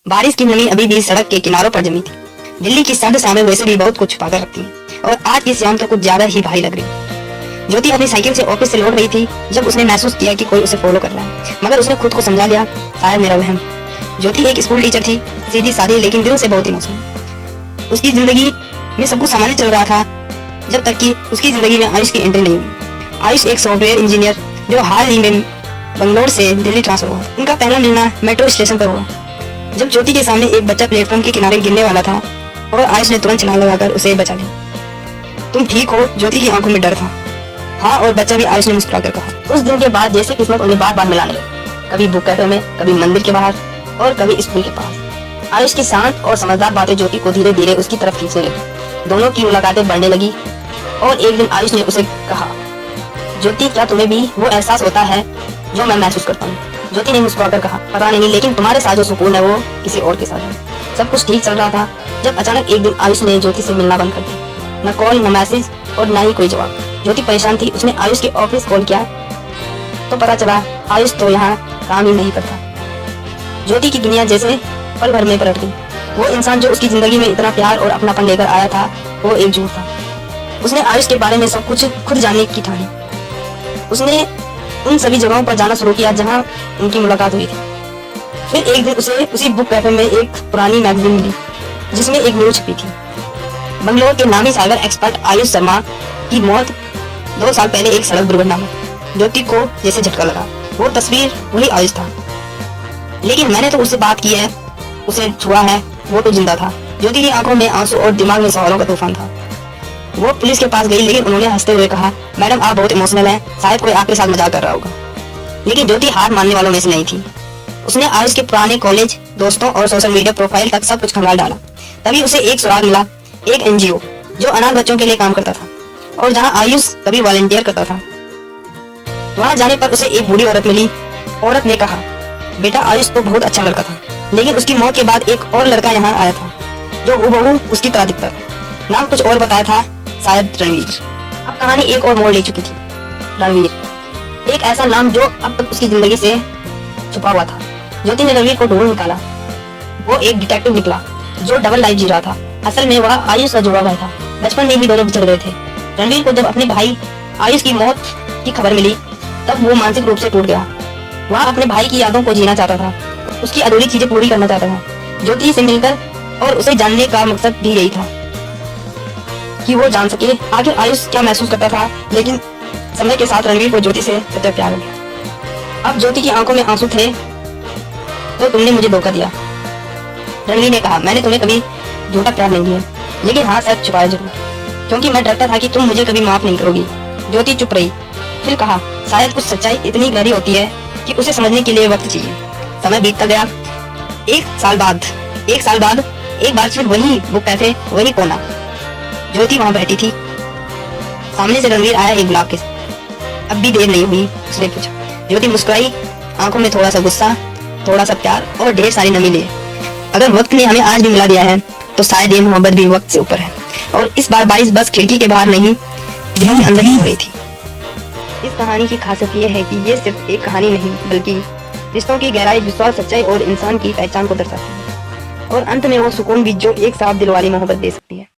बारिश की नमी अभी भी सड़क के किनारों पर जमी थी। दिल्ली की सर्द शामें वैसे भी बहुत कुछ छुपा कर रखती हैं और आज की शाम तो कुछ ज्यादा ही भारी लग रही। ज्योति अपनी साइकिल से ऑफिस से लौट रही थी जब उसने महसूस किया कि कोई उसे फॉलो कर रहा है, मगर उसने खुद को समझा लिया शायद मेरा वहम। ज्योति एक स्कूल टीचर थी, सीधी सादी लेकिन दिल से बहुत इमोशनल। उसकी जिंदगी में सब कुछ सामान्य चल रहा था जब तक कि उसकी जिंदगी में आयुष की एंट्री नहीं हुई। आयुष एक सॉफ्टवेयर इंजीनियर जो हाल ही में बंगलोर से दिल्ली ट्रांसफर हुआ। उनका पहला मिलना मेट्रो स्टेशन पर हुआ जब ज्योति के सामने एक बच्चा प्लेटफॉर्म के किनारे गिरने वाला था और आयुष ने तुरंत छलांग लगाकर उसे बचा लिया। तुम ठीक हो? ज्योति की आंखों में डर था। हाँ, और बच्चा भी, आयुष ने मुस्कुराकर कहा। उस दिन के बाद जैसे किस्मत उन्हें बार बार मिलाने लगी, कभी बुक कैफे में, कभी मंदिर के बाहर और कभी स्कूल के पास। आयुष की शांत और समझदार बातें ज्योति को धीरे धीरे उसकी तरफ खींचने लगी। दोनों की मुलाकातें बढ़ने लगी और एक दिन आयुष ने उसे कहा, ज्योति क्या तुम्हें भी वो एहसास होता है जो मैं महसूस करता हूँ? ज्योति ने मुस्कुराकर कहा, पता नहीं, लेकिन तुम्हारे साथ जो सुकून है वो किसी और के साथ है। सब कुछ ठीक चल रहा था जब अचानक एक दिन आयुष ने ज्योति से मिलना बंद कर दिया। न कॉल, न मैसेज और न ही कोई जवाब। ज्योति परेशान थी। उसने आयुष के ऑफिस कॉल किया तो पता चला आयुष तो यहाँ काम ही नहीं करता। ज्योति की दुनिया जैसे पल भर में पलट गई। वो इंसान जो उसकी जिंदगी में इतना प्यार और अपनापन लेकर आया था वो एक झूठ था। उसने आयुष के बारे में सब कुछ खुद जानने की ठानी। उसने उन सभी जगहों पर जाना शुरू किया जहां उनकी मुलाकात हुई थी। फिर एक दिन उसे उसी बुक कैफे में एक पुरानी मैगजीन मिली जिसमें एक न्यूज छपी थी। बंगलोर के नामी साइबर एक्सपर्ट आयुष शर्मा की मौत 2 साल पहले एक सड़क दुर्घटना में। ज्योति को जैसे झटका लगा। वो तस्वीर वही आयुष था, लेकिन मैंने तो उससे बात की है, उसे छुआ है, वो तो जिंदा था। ज्योति की आंखों में आंसू और दिमाग में सवालों का तूफान था। वो पुलिस के पास गई, लेकिन उन्होंने हंसते हुए कहा, मैडम आप बहुत इमोशनल हैं, शायद कोई आपके साथ मजाक कर रहा होगा। लेकिन ज्योति हार मानने वालों में से नहीं थी। उसने आयुष के पुराने कॉलेज दोस्तों और सोशल मीडिया प्रोफाइल तक सब कुछ खंगाल डाला। तभी उसे एक सुराग मिला, एक एनजीओ जो अनाथ बच्चों के लिए काम करता था और जहां आयुष कभी वॉलंटियर करता था। वहां जाने पर उसे एक बूढ़ी औरत मिली। औरत ने कहा, बेटा आयुष तो बहुत अच्छा लड़का था, लेकिन उसकी मौत के बाद एक और लड़का यहाँ आया था जो हूबहू उसकी तरह दिखता था। नाम कुछ और बताया था, शायद रणवीर। अब कहानी एक और मोड़ ले चुकी थी। रणवीर, एक ऐसा नाम जो अब तक उसकी जिंदगी से छुपा हुआ था। ज्योति ने रणवीर को ढूंढ निकाला। वो एक डिटेक्टिव निकला जो डबल लाइफ जी रहा था। असल में वह आयुष से जुड़ा हुआ था। बचपन में भी दोनों बिछड़ गए थे। रणवीर को जब अपने भाई आयुष की मौत की खबर मिली तब वो मानसिक रूप से टूट गया। वह अपने भाई की यादों को जीना चाहता था, उसकी अधूरी चीजें पूरी करना चाहता था। ज्योति से मिलकर और उसे जानने का मकसद भी यही था कि वो जान सके आखिर आयुष क्या महसूस करता था। लेकिन समय के साथ रणवीर को ज्योति से सच्चा प्यार हो गया। अब ज्योति की आंखों में आंसू थे। तो तुमने मुझे धोखा दिया, रणवीर ने कहा। मैंने तुम्हें कभी झूठा प्यार नहीं दिया, लेकिन हाँ सच छुपाया जरूर, क्योंकि मैं डरता था कि तुम मुझे कभी माफ नहीं करोगी। ज्योति चुप रही, फिर कहा, शायद कुछ सच्चाई इतनी गहरी होती है कि उसे समझने के लिए वक्त चाहिए। समय बीतता गया। एक साल बाद एक बार फिर वही बुक कैफे, वही कोना। ज्योति वहां बैठी थी। सामने से रणवीर आया एक गुलाब के साथ। अब भी देर नहीं हुई, उसने पूछा। ज्योति मुस्कुराई, आंखों में थोड़ा सा गुस्सा, थोड़ा सा प्यार और ढेर सारी नमी लिए। अगर वक्त ने हमें आज भी मिला दिया है तो शायद ये मोहब्बत भी वक्त से ऊपर है। और इस बार बारिश बस खिड़की के बाहर नहीं, दिल के अंदर ही हो रही थी। इस कहानी की खासियत ये है कि ये सिर्फ एक कहानी नहीं, बल्कि रिश्तों की गहराई, विश्वास, सच्चाई और इंसान की पहचान को दर्शाती है। और अंत में वो सुकून भी जो एक साफ दिल वाली मोहब्बत दे सकती है।